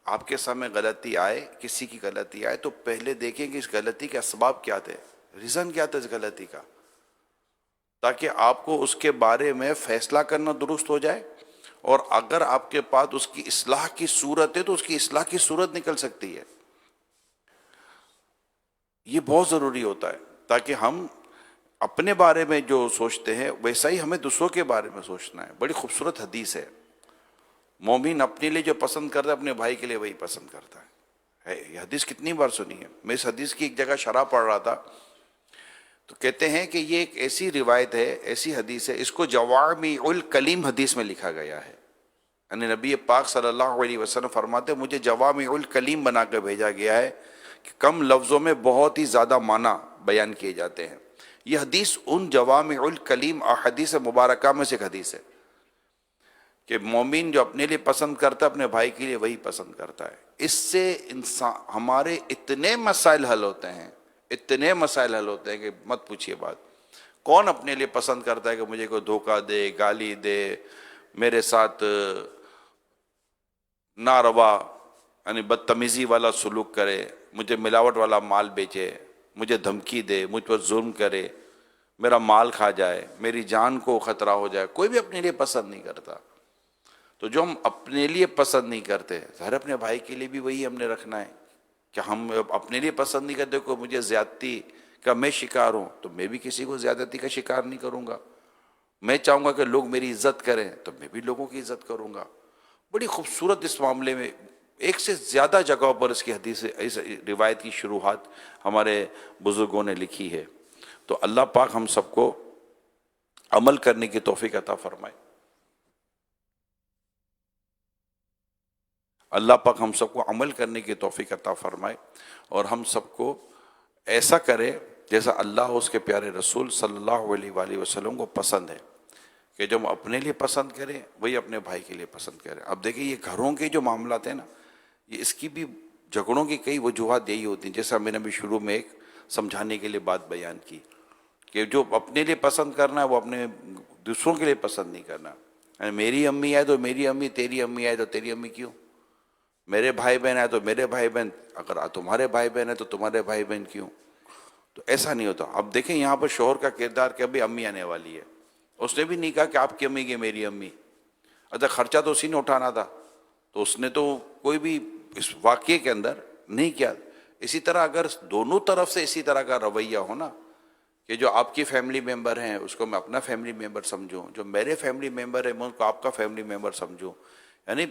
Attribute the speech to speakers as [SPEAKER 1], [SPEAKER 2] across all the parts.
[SPEAKER 1] آپ کے سامنے غلطی آئے، کسی کی غلطی آئے، تو پہلے دیکھیں کہ اس غلطی کے اسباب کیا تھے، ریزن کیا تھا اس غلطی کا، تاکہ آپ کو اس کے بارے میں فیصلہ کرنا درست ہو جائے، اور اگر آپ کے پاس اس کی اصلاح کی صورت ہے تو اس کی اصلاح کی صورت نکل سکتی ہے۔ یہ بہت ضروری ہوتا ہے، تاکہ ہم اپنے بارے میں جو سوچتے ہیں ویسا ہی ہمیں دوسروں کے بارے میں سوچنا ہے۔ بڑی خوبصورت حدیث ہے، مومن اپنے لیے جو پسند کرتا ہے اپنے بھائی کے لیے وہی پسند کرتا ہے۔ یہ حدیث کتنی بار سنی ہے، میں اس حدیث کی ایک جگہ شرح پڑھ رہا تھا، تو کہتے ہیں کہ یہ ایک ایسی روایت ہے، ایسی حدیث ہے، اس کو جوامع الکلیم حدیث میں لکھا گیا ہے، یعنی نبی پاک صلی اللہ علیہ وسلم فرماتے ہیں مجھے جوامع الکلیم بنا کے بھیجا گیا ہے کہ کم لفظوں میں بہت ہی زیادہ معنی بیان کیے جاتے ہیں۔ یہ حدیث ان جوامع الکلیم احادیث مبارکہ میں سے ایک حدیث ہے کہ مومن جو اپنے لیے پسند کرتا ہے اپنے بھائی کے لیے وہی پسند کرتا ہے۔ اس سے انسان ہمارے اتنے مسائل حل ہوتے ہیں، اتنے مسائل حل ہوتے ہیں کہ مت پوچھیے بات۔ کون اپنے لیے پسند کرتا ہے کہ مجھے کوئی دھوکہ دے، گالی دے، میرے ساتھ ناروا یعنی بدتمیزی والا سلوک کرے، مجھے ملاوٹ والا مال بیچے، مجھے دھمکی دے، مجھ پر ظلم کرے، میرا مال کھا جائے، میری جان کو خطرہ ہو جائے، کوئی بھی اپنے لیے پسند نہیں کرتا۔ تو جو ہم اپنے لیے پسند نہیں کرتے، ظاہر اپنے بھائی کے لیے بھی وہی ہم نے رکھنا ہے کہ ہم اپنے لیے پسند نہیں کرتے، کوئی مجھے زیادتی کا میں شکار ہوں تو میں بھی کسی کو زیادتی کا شکار نہیں کروں گا۔ میں چاہوں گا کہ لوگ میری عزت کریں تو میں بھی لوگوں کی عزت کروں گا۔ بڑی خوبصورت اس معاملے میں ایک سے زیادہ جگہوں پر اس کی حدیث اس روایت کی شروحات ہمارے بزرگوں نے لکھی ہے۔ تو اللہ پاک ہم سب کو عمل کرنے کی توفیق عطا فرمائے۔ اللہ پاک ہم سب کو عمل کرنے کی توفیق عطا فرمائے، اور ہم سب کو ایسا کرے جیسا اللہ اور اس کے پیارے رسول صلی اللہ علیہ وآلہ وسلم کو پسند ہے، کہ جو ہم اپنے لیے پسند کریں وہی اپنے بھائی کے لیے پسند کریں۔ اب دیکھیں یہ گھروں کے جو معاملات ہیں نا، یہ اس کی بھی جھگڑوں کی کئی وجوہات یہی ہوتی ہیں، جیسا میں نے بھی شروع میں ایک سمجھانے کے لیے بات بیان کی کہ جو اپنے لیے پسند کرنا ہے وہ اپنے دوسروں کے لیے پسند نہیں کرنا۔ یعنی میری امی آئے تو میری امی، تیری امی آئے تو تیری امی کیوں، میرے بھائی بہن آئے تو میرے بھائی بہن، اگر تمہارے بھائی بہن ہے تو تمہارے بھائی بہن کیوں، تو ایسا نہیں ہوتا۔ اب دیکھیں یہاں پر شوہر کا کردار کہ ابھی امی آنے والی ہے، اس نے بھی نہیں کہا کہ آپ کی امی کی میری امی، اچھا خرچہ تو اسی نے اٹھانا تھا، تو اس نے تو کوئی بھی اس واقعے کے اندر نہیں کیا۔ اسی طرح اگر دونوں طرف سے اسی طرح کا رویہ ہو نا، کہ جو آپ کی فیملی ممبر ہیں اس کو میں اپنا فیملی ممبر سمجھوں، جو میرے فیملی ممبر ہیں میں ان کو آپ کا فیملی ممبر سمجھوں، یعنی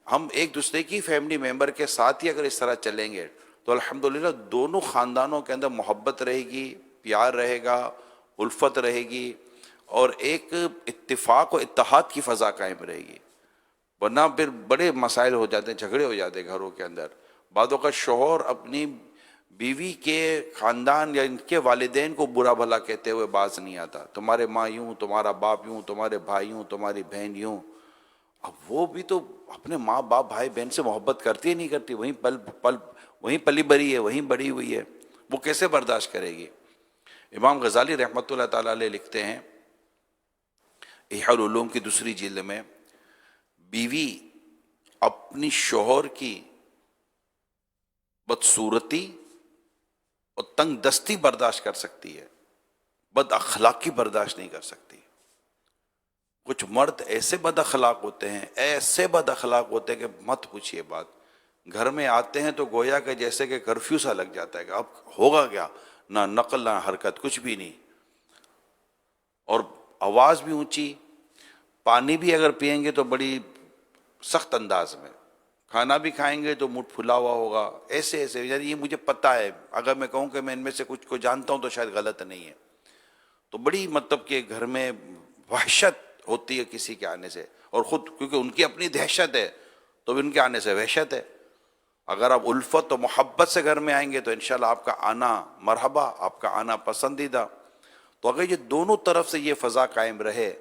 [SPEAKER 1] ہم ایک دوسرے کی فیملی ممبر کے ساتھ ہی اگر اس طرح چلیں گے تو الحمدللہ دونوں خاندانوں کے اندر محبت رہے گی، پیار رہے گا، الفت رہے گی، اور ایک اتفاق و اتحاد کی فضا قائم رہے گی۔ ورنہ پھر بڑے مسائل ہو جاتے ہیں، جھگڑے ہو جاتے ہیں گھروں کے اندر۔ بعض اوقات شوہر اپنی بیوی کے خاندان یا ان کے والدین کو برا بھلا کہتے ہوئے باز نہیں آتا، تمہارے ماں یوں، تمہارا باپ یوں، تمہارے بھائی یوں، تمہاری بہن یوں۔ اب وہ بھی تو اپنے ماں باپ بھائی بہن سے محبت کرتی ہے نہیں کرتی، وہیں پلی بڑی ہے، وہیں بڑی ہوئی ہے، وہ کیسے برداشت کرے گی؟ امام غزالی رحمۃ اللہ تعالیٰ علیہ لکھتے ہیں احیاء العلوم کی دوسری جلد میں، بیوی اپنی شوہر کی بدصورتی اور تنگ دستی برداشت کر سکتی ہے، بد اخلاقی برداشت نہیں کر سکتی۔ کچھ مرد ایسے بد اخلاق ہوتے ہیں، ایسے بد اخلاق ہوتے ہیں کہ مت پوچھئے بات۔ گھر میں آتے ہیں تو گویا کہ جیسے کہ کرفیو سا لگ جاتا ہے کہ اب ہوگا کیا، نہ نقل نہ حرکت، کچھ بھی نہیں، اور آواز بھی اونچی، پانی بھی اگر پئیں گے تو بڑی سخت انداز میں، کھانا بھی کھائیں گے تو منہ پھلا ہوا ہوگا، ایسے ایسے، یعنی یہ مجھے پتہ ہے، اگر میں کہوں کہ میں ان میں سے کچھ کو جانتا ہوں تو شاید غلط نہیں ہے۔ تو بڑی مطلب کہ گھر میں وحشت ہوتی ہے کسی کے آنے سے، اور خود کیونکہ ان کی اپنی دہشت ہے تو ان کے آنے سے وحشت ہے۔ اگر آپ الفت و محبت سے گھر میں آئیں گے تو انشاءاللہ آپ کا آنا مرحبا، آپ کا آنا پسندیدہ۔ تو اگر یہ دونوں طرف سے یہ فضا قائم رہے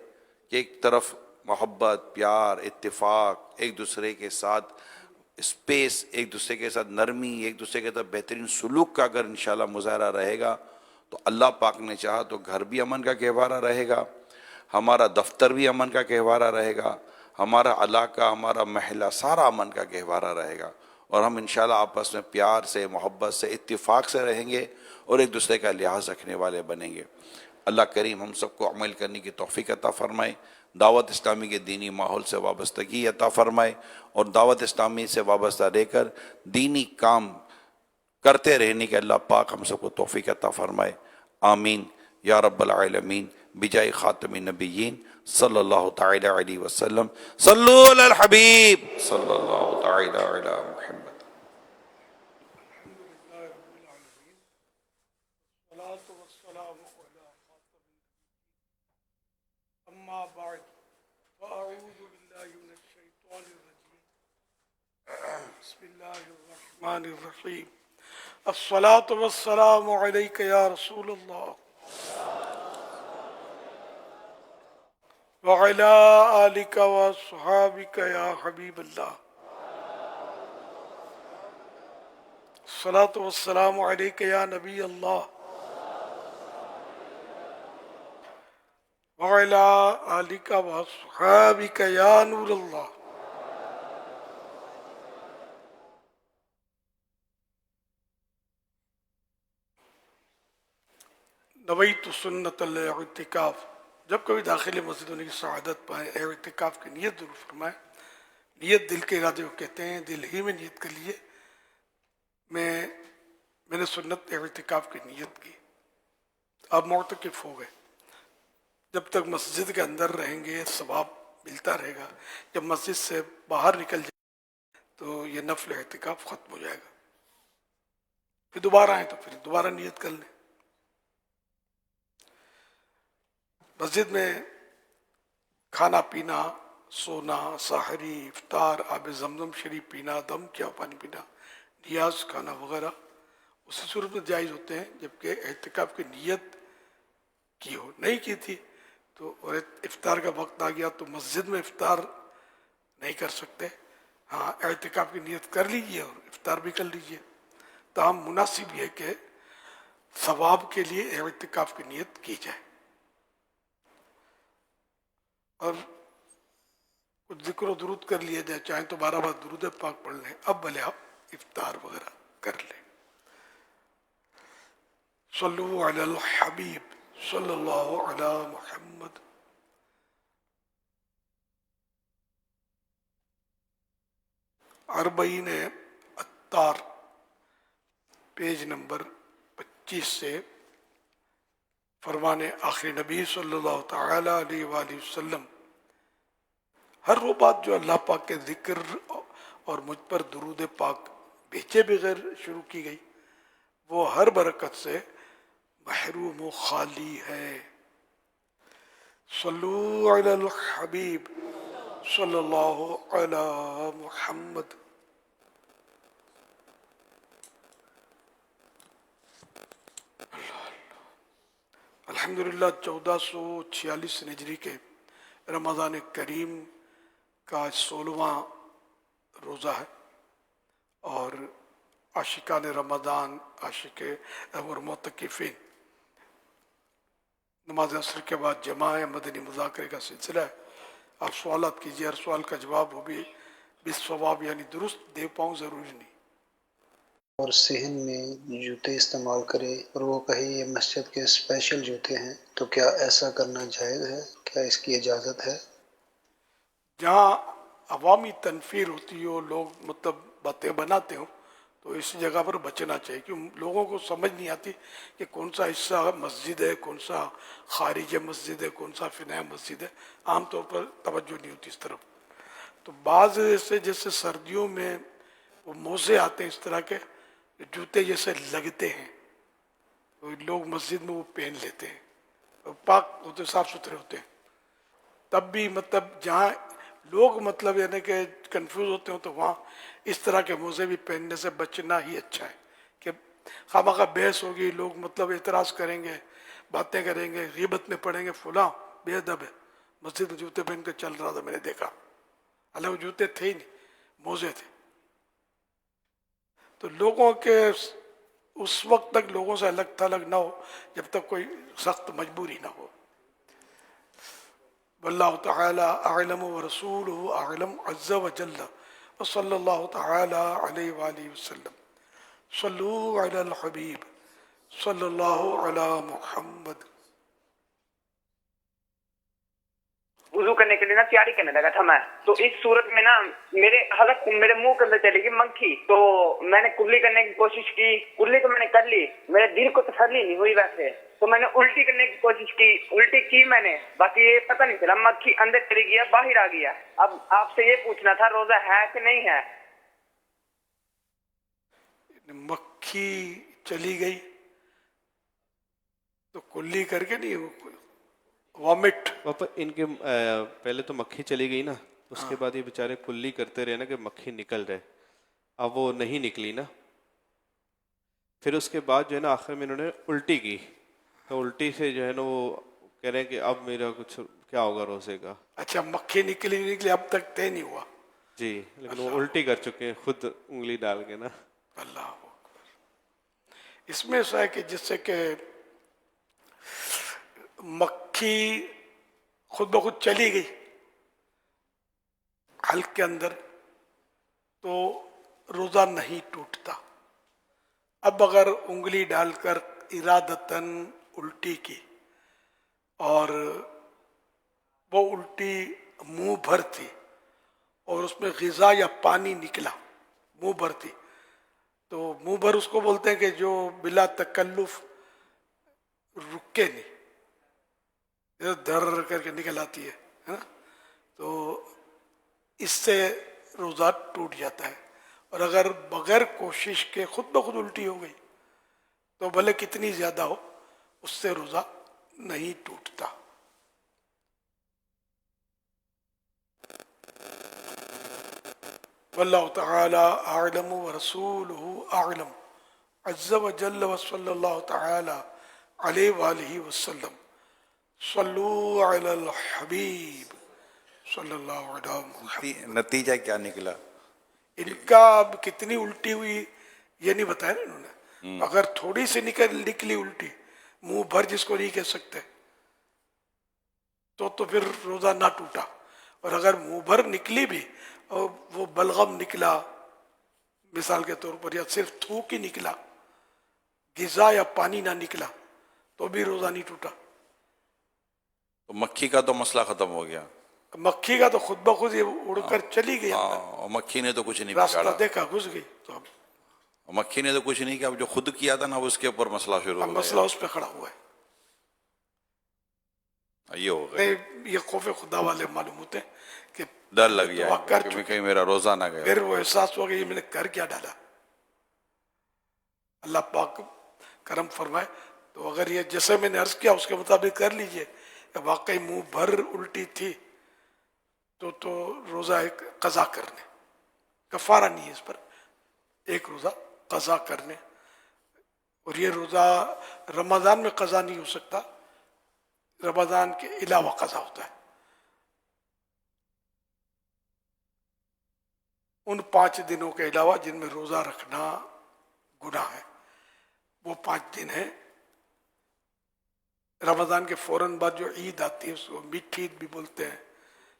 [SPEAKER 1] کہ ایک طرف محبت، پیار، اتفاق، ایک دوسرے کے ساتھ اسپیس، ایک دوسرے کے ساتھ نرمی، ایک دوسرے کے ساتھ بہترین سلوک کا اگر انشاءاللہ مظاہرہ رہے گا تو اللہ پاک نے چاہا تو گھر بھی امن کا گہوارہ رہے گا، ہمارا دفتر بھی امن کا گہوارہ رہے گا، ہمارا علاقہ، ہمارا محلہ سارا امن کا گہوارہ رہے گا، اور ہم انشاءاللہ آپس میں پیار سے، محبت سے، اتفاق سے رہیں گے اور ایک دوسرے کا لحاظ رکھنے والے بنیں گے۔ اللہ کریم ہم سب کو عمل کرنے کی توفیق عطا فرمائے، دعوت اسلامی کے دینی ماحول سے وابستگی عطا فرمائے، اور دعوت اسلامی سے وابستہ رہ کر دینی کام کرتے رہنے کے اللہ پاک ہم سب کو توفیق عطا فرمائے، آمین یا رب العالمین، بجائے خاتم النبیین صلی اللہ تعالی علیہ وسلم۔ صلو علی الحبیب صلی اللہ تعالی علی محمد۔
[SPEAKER 2] والصلاة والسلام على خاتم النبيين أما بعد فأعوذ بالله من الشيطان الرجيم بسم الله الرحمن الرحيم الصلاة والسلام عليك يا رسول الله وعلى آلك وأصحابك يا حبيب الله الصلاة والسلام عليك يا نبي الله وعلى آلك وأصحابك يا نور الله۔ نویت سنت الاعتکاف، جب کبھی داخل مسجد ہونے کی سعادت پائیں اعتکاف کی نیت ضرور فرمائیں۔ نیت دل کے ارادے کو کہتے ہیں، دل ہی میں نیت کر لیے میں نے سنت اعتکاف کی نیت کی، آپ معتکف ہو گئے۔ جب تک مسجد کے اندر رہیں گے ثواب ملتا رہے گا، جب مسجد سے باہر نکل جائے تو یہ نفل اعتکاف ختم ہو جائے گا، پھر دوبارہ آئیں تو پھر دوبارہ نیت کر لیں۔ مسجد میں کھانا پینا، سونا، سحری، افطار، آب زمزم شریف پینا، دم کیا پانی پینا، نیاز کھانا وغیرہ اسی صورت میں جائز ہوتے ہیں جبکہ اعتکاف کی نیت کی ہو۔ نہیں کی تھی تو اور افطار کا وقت آ گیا تو مسجد میں افطار نہیں کر سکتے، ہاں اعتکاف کی نیت کر لیجئے اور افطار بھی کر لیجئے۔ تاہم مناسب یہ کہ ثواب کے لیے اعتکاف کی نیت کی جائے، اور کچھ ذکر و درود کر لیا جائے، چاہیں تو 12 بار درود پاک پڑھ لیں، اب بھلے آپ افطار وغیرہ کر لیں۔ صلو علی الحبیب صلی اللہ علی محمد۔ اربعین عطار پیج نمبر 25 سے فرمان آخری نبی صلی اللہ تعالی علیہ وآلہ وسلم، ہر وہ بات جو اللہ پاک کے ذکر اور مجھ پر درود پاک بھیجے بغیر شروع کی گئی وہ ہر برکت سے محروم و خالی ہے۔ صلو علی الحبیب صلی اللہ علی محمد۔ الحمدللہ 1446 ہجری کے رمضان کریم کا 16واں روزہ ہے، اور عاشقان رمضان، عاشق اور معتکفین نماز عصر کے بعد جمع مدنی مذاکرے کا سلسلہ ہے۔ آپ سوالات کیجیے، ہر سوال کا جواب وہ بھی بالصواب یعنی درست دے پاؤں، ضروری نہیں۔
[SPEAKER 3] اور صحن میں جوتے استعمال کرے اور وہ کہے یہ مسجد کے اسپیشل جوتے ہیں، تو کیا ایسا کرنا جائز ہے؟ کیا اس کی اجازت ہے؟
[SPEAKER 2] جہاں عوامی تنفیر ہوتی ہو، لوگ مطلب باتیں بناتے ہوں، تو اس جگہ پر بچنا چاہیے، کیوں لوگوں کو سمجھ نہیں آتی کہ کون سا حصہ مسجد ہے، کون سا خارج مسجد ہے، کون سا فناء مسجد ہے، عام طور پر توجہ نہیں ہوتی اس طرف۔ تو بعض جیسے سردیوں میں وہ موزے آتے ہیں اس طرح کے جوتے جیسے لگتے ہیں، تو لوگ مسجد میں وہ پہن لیتے ہیں، اور پاک ہوتے، صاف ستھرے ہوتے ہیں، تب بھی مطلب جہاں لوگ مطلب یعنی کہ کنفیوز ہوتے ہوں تو وہاں اس طرح کے موزے بھی پہننے سے بچنا ہی اچھا ہے، کہ خواہ بحث ہوگی، لوگ مطلب اعتراض کریں گے، باتیں کریں گے، غیبت میں پڑیں گے، فلاں بے ادب ہے، مسجد میں جوتے پہن کے چل رہا تھا میں نے دیکھا، اللہ وہ جوتے تھے ہی نہیں، موزے تھے۔ تو لوگوں کے اس وقت تک لوگوں سے الگ تھلگ نہ ہو جب تک کوئی سخت مجبوری نہ ہو۔ واللہ تعالی اعلم ورسولہ اعلم عز وجل وصلی اللہ تعالی علیہ وآلہ وسلم. صلو علی الحبیب صلی اللہ علی محمد.
[SPEAKER 4] وضو کرنے کے لیے نا تیاری کرنے لگا تھا میں، تو اس صورت میں نا میرے منہ کے اندر چلی گئی مکھی. تو میں نے کلی کرنے کی کوشش کی، کلی تو میں نے کر لی، میرے دل کو تسلی نہیں ہوئی ویسے. تو میں نے الٹی کرنے کی کوشش کی، الٹی کی میں نے، باقی یہ پتہ نہیں چلا مکھی اندر چلی گیا باہر آ گیا. اب آپ سے یہ پوچھنا تھا روزہ ہے کہ نہیں ہے؟
[SPEAKER 2] مکھی چلی گئی تو کلی کر کے نہیں، وامٹ.
[SPEAKER 5] پاپا ان کے پہلے تو مکھی چلی گئی نا، اس کے بعد یہ بیچارے کلی کرتے رہے نا کہ مکھی نکل رہے. اب وہ نہیں نکلی نا، پھر اس کے بعد جو ہے نا آخر میں انہوں نے الٹی کی، تو الٹی سے جو ہے نا وہ کہہ رہے ہیں کہ اب میرا کچھ کیا ہوگا روزے کا.
[SPEAKER 2] اچھا مکھی نکلی اب تک طے نہیں ہوا.
[SPEAKER 5] جی لیکن وہ الٹی کر چکے ہیں خود انگلی ڈال کے نا.
[SPEAKER 2] اللہ اکبر. اس میں ایسا ہے کہ جس سے کہ مکھی خود بخود چلی گئی حلق کے اندر تو روزہ نہیں ٹوٹتا. اب اگر انگلی ڈال کر ارادتاً الٹی کی اور وہ الٹی منہ بھر تھی اور اس میں غذا یا پانی نکلا منہ بھر تھی، تو منہ بھر اس کو بولتے ہیں کہ جو بلا تکلف رکے نہیں، در کر کے نکل آتی ہے نا، تو اس سے روزہ ٹوٹ جاتا ہے. اور اگر بغیر کوشش کے خود بخود الٹی ہو گئی تو بھلے کتنی زیادہ ہو اس سے روزہ نہیں ٹوٹتا. واللہ تعالی اعلم ورسولہ اعلم عز وجل وصلی اللہ تعالی علیہ وآلہ وسلم. صلو علی الحبیب صلی اللہ علیہ محمد.
[SPEAKER 1] نتیجہ کیا نکلا؟
[SPEAKER 2] ان کا اب کتنی الٹی ہوئی یہ نہیں بتایا نا انہوں نے. اگر تھوڑی سی نکلی الٹی، منہ بھر جس کو نہیں کہہ سکتے، تو پھر روزہ نہ ٹوٹا. اور اگر منہ بھر نکلی بھی اور وہ بلغم نکلا مثال کے طور پر، یا صرف تھوک ہی نکلا، غذا یا پانی نہ نکلا، تو بھی روزہ نہیں ٹوٹا.
[SPEAKER 1] تو مکھی کا تو مسئلہ ختم ہو گیا.
[SPEAKER 2] مکھی کا تو خود بخود یہ اڑ کر چلی گئی اندر،
[SPEAKER 1] اور مکھی نے تو کچھ نہیں
[SPEAKER 2] راستہ
[SPEAKER 1] بگاڑا،
[SPEAKER 2] دیکھا گھس گئی. تو اب
[SPEAKER 1] مکھی نے تو کچھ نہیں کیا. اب جو خود کیا تھا نا اس کے اوپر مسئلہ شروع ہو
[SPEAKER 2] مسئلہ
[SPEAKER 1] گیا.
[SPEAKER 2] اس پہ کھڑا ہوا ہے.
[SPEAKER 1] یہ ہو گیا،
[SPEAKER 2] نہیں، یہ خوف خدا والے معلوم ہوتے ہیں کہ
[SPEAKER 1] ڈر لگ گیا
[SPEAKER 2] دعا کر
[SPEAKER 1] کہ
[SPEAKER 2] چکے،
[SPEAKER 1] کہیں میرا روزہ نہ گیا.
[SPEAKER 2] پھر وہ احساس ہوا کہ یہ میں نے کر کیا ڈالا. اللہ پاک کرم فرمائے. تو اگر یہ جیسے میں نے عرض کیا اس کے مطابق کر لیجئے کہ واقعی منہ بھر الٹی تھی تو روزہ ایک قضا کرنے، کفارہ نہیں ہے اس پر، ایک روزہ قضا کرنے. اور یہ روزہ رمضان میں قضا نہیں ہو سکتا، رمضان کے علاوہ قضا ہوتا ہے. ان 5 دنوں کے علاوہ جن میں روزہ رکھنا گناہ ہے، وہ 5 دن ہیں. رمضان کے فوراً بعد جو عید آتی ہے اس کو میٹھی عید بھی بولتے ہیں،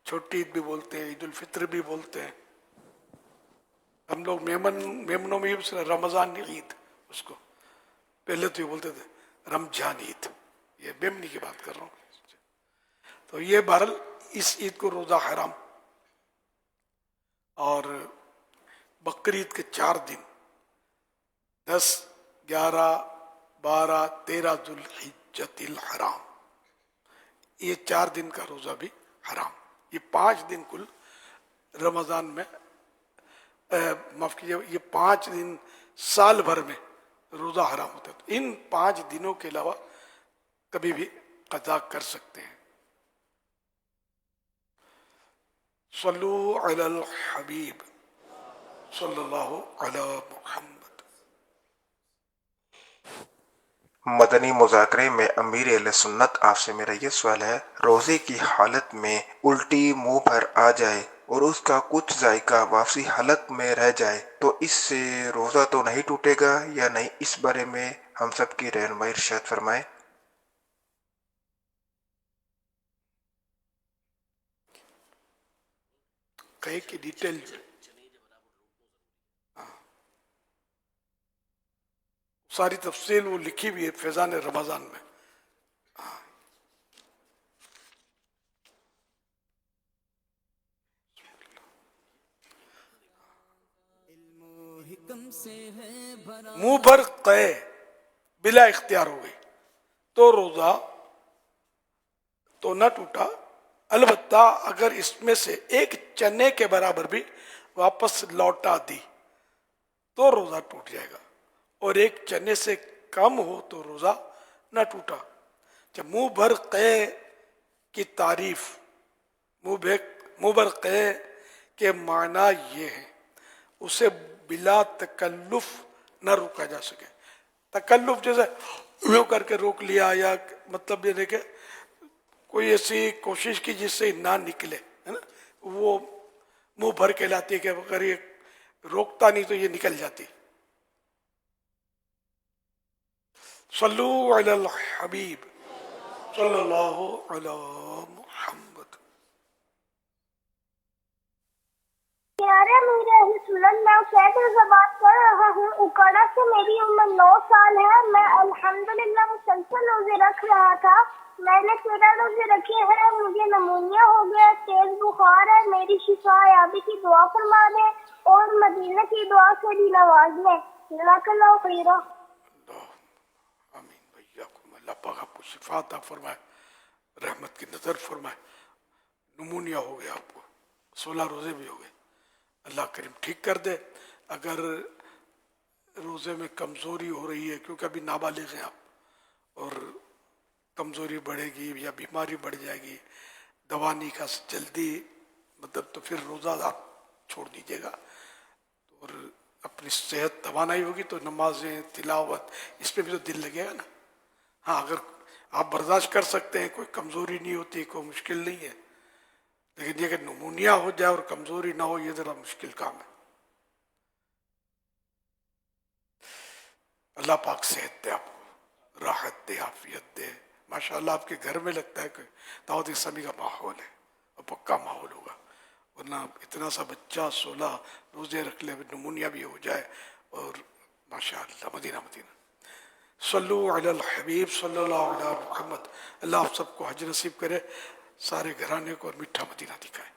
[SPEAKER 2] چھوٹی عید بھی بولتے ہیں، عید الفطر بھی بولتے ہیں. ہم لوگ میمنوں میں بھی رمضان عید، اس کو پہلے تو یہ بولتے تھے رمضان عید، یہ میمنی کی بات کر رہا ہوں. تو یہ بہرحال اس عید کو روزہ حرام. اور بقرعید کے 4 دن 10 11 12 13 ذوالحجۃ الحرام، یہ 4 دن کا روزہ بھی حرام. یہ 5 دن کل رمضان میں معاف کیجیے، یہ 5 دن سال بھر میں روزہ حرام ہوتا ہے. تو ان 5 دنوں کے علاوہ کبھی بھی قضا کر سکتے ہیں. صلو علی الحبیب صلی اللہ علی محمد.
[SPEAKER 6] مدنی مذاکرے میں امیر اہل سنت آپ سے میرا یہ سوال ہے، روزے کی حالت میں الٹی منہ پر آ جائے اور اس کا کچھ ذائقہ واپسی حلق میں رہ جائے تو اس سے روزہ تو نہیں ٹوٹے گا یا نہیں؟ اس بارے میں ہم سب کی رہنمائی ارشاد فرمائیں.
[SPEAKER 2] قے کی ڈیٹیل جو ہے ساری تفصیل وہ لکھی بھی ہے فیضان رمضان میں. منہ بھر قے بلا اختیار ہو گئی تو روزہ تو نہ ٹوٹا، البتہ اگر اس میں سے ایک چنے کے برابر بھی واپس لوٹا دی تو روزہ ٹوٹ جائے گا، اور ایک چنے سے کم ہو تو روزہ نہ ٹوٹا. جب منہ بھر قے کی تعریف، منہ بھر قے کے معنی یہ ہے اسے بلا تکلف نہ روکا جا سکے. تکلف جیسے یوں کر کے روک لیا، یا مطلب یہ دیکھے کوئی ایسی کوشش کی جس سے نہ نکلے، ہے نا، وہ منہ بھر کے لاتی ہے کہ اگر یہ روکتا نہیں تو یہ نکل جاتی. صلو علی الحبیب صلی اللہ علی محمد.
[SPEAKER 7] پیارے میرے اہل سنت، میں سیدر سے بات کر رہا ہوں اکاڑا سے. میری عمر 9 سال ہے. میں الحمدللہ مسلسل روزے رکھ رہا تھا. میں نے 13 روزے رکھے ہیں. مجھے نمونیا ہو گیا، تیز بخار ہے. میری شفا یابی کی دعا فرما دیں اور مدینہ کی دعا سے بھی نواز لیں. جزاک اللہ خیرہ.
[SPEAKER 2] آمین. بھیاکم اللہ پاک آپ کو شفا عطا فرمائے، رحمت کی نظر فرمائے. نمونیا ہو گیا آپ کو، 16 روزے بھی ہو گئے، اللہ کریم ٹھیک کر دے. اگر روزے میں کمزوری ہو رہی ہے کیونکہ ابھی نابالغ ہیں آپ، اور کمزوری بڑھے گی یا بیماری بڑھ جائے گی، دوا نہیں کھا جلدی مطلب، تو پھر روزہ آپ چھوڑ دیجیے گا. اور اپنی صحت توانائی ہوگی تو نمازیں، تلاوت، اس پہ بھی تو دل لگے گا نا. ہاں اگر آپ برداشت کر سکتے ہیں، کوئی کمزوری نہیں ہوتی، کوئی مشکل نہیں ہے، لیکن یہ کہ نمونیا ہو جائے اور کمزوری نہ ہو، یہ ذرا مشکل کام ہے. اللہ پاک صحت دے، آپ کو راحت دے، عافیت دے. ماشاءاللہ آپ کے گھر میں لگتا ہے کہ دعوت اسلامی کا ماحول ہے، اور پکا ماحول ہوگا، ورنہ اتنا سا بچہ 16 روزے رکھ لے، نمونیا بھی ہو جائے. اور ماشاءاللہ مدینہ مدینہ. صلو علی الحبیب صلی اللہ علیہ محمد. اللہ آپ سب کو حج نصیب کرے، سارے گھرانے کو، اور میٹھا مدینہ دکھائے.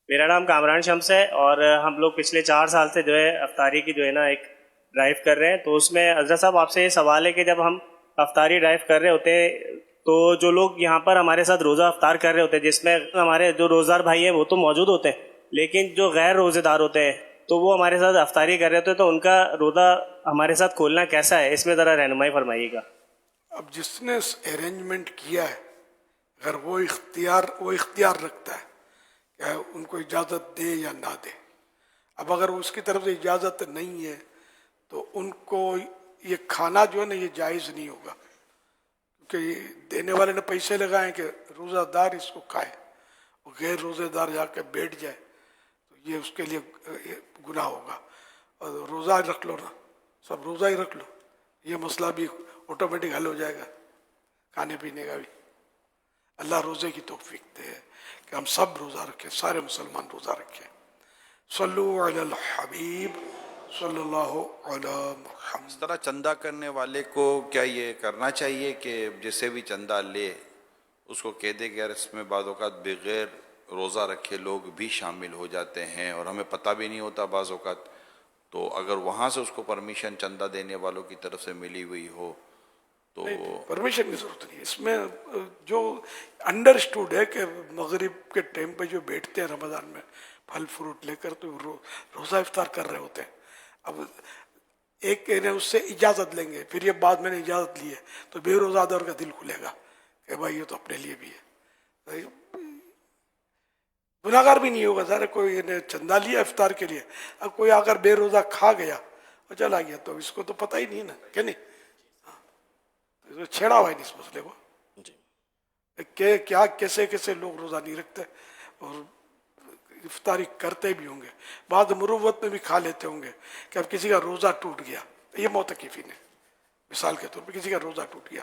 [SPEAKER 8] میرا نام کامران شمس ہے، اور ہم لوگ پچھلے 4 سال سے جو ہے افطاری کی جو ہے نا ایک ڈرائیو کر رہے ہیں. تو اس میں حضرت صاحب آپ سے یہ سوال ہے کہ جب ہم افطاری ڈرائیو کر رہے ہوتے ہیں تو جو لوگ یہاں پر ہمارے ساتھ روزہ افطار کر رہے ہوتے ہیں، جس میں ہمارے جو روزدار بھائی ہیں وہ تو موجود ہوتے ہیں، لیکن جو غیر روزے دار ہوتے ہیں تو وہ ہمارے ساتھ افطاری کر رہے ہوتے ہیں، تو ان کا روزہ ہمارے ساتھ کھولنا کیسا ہے، اس میں ذرا رہنمائی فرمائیے گا.
[SPEAKER 2] اب جس نے ارینجمنٹ کیا ہے، اگر وہ اختیار رکھتا ہے کہ ان کو اجازت دے یا نہ دے. اب اگر اس کی طرف سے اجازت نہیں ہے تو ان کو یہ کھانا جو ہے نا یہ جائز نہیں ہوگا، کیونکہ دینے والے نے پیسے لگائے کہ روزہ دار اس کو کھائے، اور غیر روزے دار جا کے بیٹھ جائے تو یہ اس کے لیے گناہ ہوگا. اور روزہ رکھ لو نا، سب روزہ ہی رکھ لو، یہ مسئلہ بھی آٹومیٹک حل ہو جائے گا، کھانے پینے کا بھی. اللہ روزے کی توفیق دے کہ ہم سب روزہ رکھیں، سارے مسلمان روزہ رکھیں. صلو علی الحبیب صلی اللہ علی محمد.
[SPEAKER 1] اس طرح چندہ کرنے والے کو کیا یہ کرنا چاہیے کہ جسے بھی چندہ لے اس کو کہہ دے کہ یار اس میں بعض اوقات بغیر روزہ رکھے لوگ بھی شامل ہو جاتے ہیں اور ہمیں پتہ بھی نہیں ہوتا بعض اوقات، تو اگر وہاں سے اس کو پرمیشن چندہ دینے والوں کی طرف سے ملی ہوئی ہو تو
[SPEAKER 2] پرمیشن کی ضرورت نہیں ہے. اس میں جو انڈرسٹوڈ ہے کہ مغرب کے ٹائم پہ جو بیٹھتے ہیں رمضان میں پھل فروٹ لے کر تو روزہ افطار کر رہے ہوتے ہیں. اب ایک اس سے اجازت لیں گے، پھر یہ بعد میں نے اجازت لی ہے تو بے روزہ دار کا دل کھلے گا کہ بھائی یہ تو اپنے لیے بھی ہے. گناہ گار بھی نہیں ہوگا. ذرا کوئی نے چندہ لیا افطار کے لیے، اب کوئی اگر بے روزہ کھا گیا اور چلا گیا تو اس کو تو پتہ ہی نہیں نا، کہ نہیں، چھیڑا ہوا ہے اس مسئلے کو کہ کیا کیسے کیسے لوگ روزہ نہیں رکھتے اور افطاری کرتے بھی ہوں گے، بعض مروت میں بھی کھا لیتے ہوں گے کہ اب کسی کا روزہ ٹوٹ گیا، یہ معتکفین ہے، مثال کے طور پہ کسی کا روزہ ٹوٹ گیا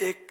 [SPEAKER 2] 1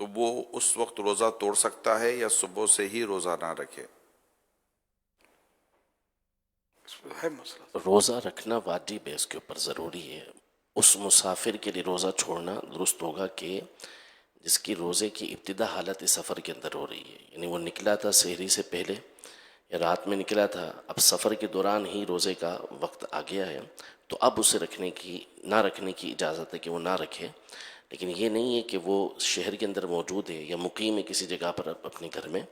[SPEAKER 1] تو وہ اس وقت روزہ توڑ سکتا ہے یا صبح سے ہی روزہ نہ رکھے؟
[SPEAKER 2] اس میں ہے مسئلہ.
[SPEAKER 9] روزہ رکھنا واجب ہے، اس کے اوپر ضروری ہے. اس مسافر کے لیے روزہ چھوڑنا درست ہوگا کہ جس کی روزے کی ابتدا حالت اس سفر کے اندر ہو رہی ہے، یعنی وہ نکلا تھا سحری سے پہلے یا رات میں نکلا تھا، اب سفر کے دوران ہی روزے کا وقت آ گیا ہے، تو اب اسے نہ رکھنے کی اجازت ہے کہ وہ نہ رکھے. لیکن یہ نہیں ہے کہ وہ شہر کے اندر موجود ہے یا مقیم ہے کسی جگہ پر اپنے گھر میں،